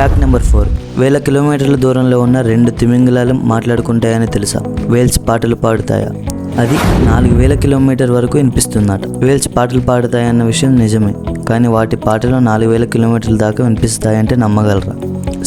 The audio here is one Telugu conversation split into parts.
Fact number 4. వేల కిలోమీటర్ల దూరంలో ఉన్న 2 తిమింగలాలు మాట్లాడుకుంటాయని తెలుసా? వేల్స్ పాటలు పాడుతాయా? అది 4000 కిలోమీటర్ వరకు వినిపిస్తుందట. వేల్స్ పాటలు పాడుతాయన్న విషయం నిజమే, కానీ వాటి పాటలు 4000 కిలోమీటర్ల దాకా వినిపిస్తాయంటే నమ్మగలరా?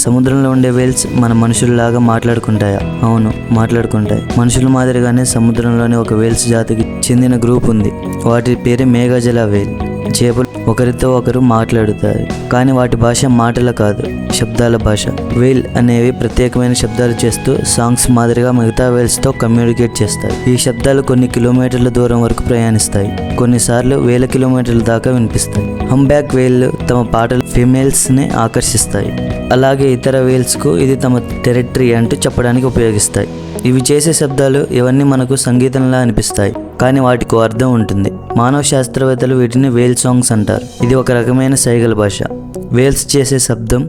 సముద్రంలో ఉండే వేల్స్ మన మనుషుల్లాగా మాట్లాడుకుంటాయా? అవును, మాట్లాడుకుంటాయి. మనుషుల మాదిరిగానే సముద్రంలోని ఒక వేల్స్ జాతికి చెందిన గ్రూప్ ఉంది. వాటి పేరు మేఘజల వేల్. చేపలు ఒకరితో ఒకరు మాట్లాడుతాయి, కానీ వాటి భాష మాటల కాదు, శబ్దాల భాష. వేల్ అనేవి ప్రత్యేకమైన శబ్దాలు చేస్తూ సాంగ్స్ మాదిరిగా మిగతా వేల్స్తో కమ్యూనికేట్ చేస్తాయి. ఈ శబ్దాలు కొన్ని కిలోమీటర్ల దూరం వరకు ప్రయాణిస్తాయి, కొన్నిసార్లు వేల కిలోమీటర్ల దాకా వినిపిస్తాయి. హంబ్యాక్ వేళ్ళు తమ పాటలు ఫీమేల్స్ని ఆకర్షిస్తాయి. అలాగే ఇతర వేల్స్కు ఇది తమ టెరిటరీ అంటూ చెప్పడానికి ఉపయోగిస్తాయి. ఇవి చేసే శబ్దాలు ఇవన్నీ మనకు సంగీతంలా అనిపిస్తాయి, కానీ వాటికి అర్థం ఉంటుంది. మానవ శాస్త్రవేత్తలు వీటిని వేల్ సాంగ్స్ అంటారు. ఇది ఒక రకమైన సైగల భాష. వేల్స్ చేసే శబ్దం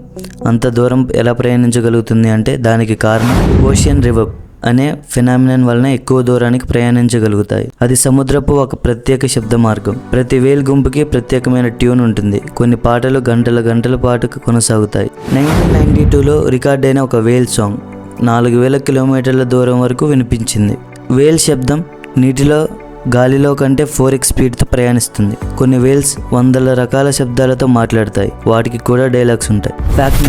అంత దూరం ఎలా ప్రయాణించగలుగుతుంది అంటే దానికి కారణం ఓషియన్ రివర్ అనే ఫినామినన్ వలన ఎక్కువ దూరానికి ప్రయాణించగలుగుతాయి. అది సముద్రపు ఒక ప్రత్యేక శబ్ద మార్గం. ప్రతి వేల్ గుంపుకి ప్రత్యేకమైన ట్యూన్ ఉంటుంది. కొన్ని పాటలు గంటల పాటు కొనసాగుతాయి. 1992లో రికార్డ్ అయిన ఒక వేల్ సాంగ్ 4000 కిలోమీటర్ల దూరం వరకు వినిపించింది. వేల్ శబ్దం నీటిలో గాలిలో కంటే 4x స్పీడ్తో ప్రయాణిస్తుంది. కొన్ని వేల్స్ వందల రకాల శబ్దాలతో మాట్లాడతాయి. వాటికి కూడా డైలాగ్స్ ఉంటాయి. ఫ్యాక్ట్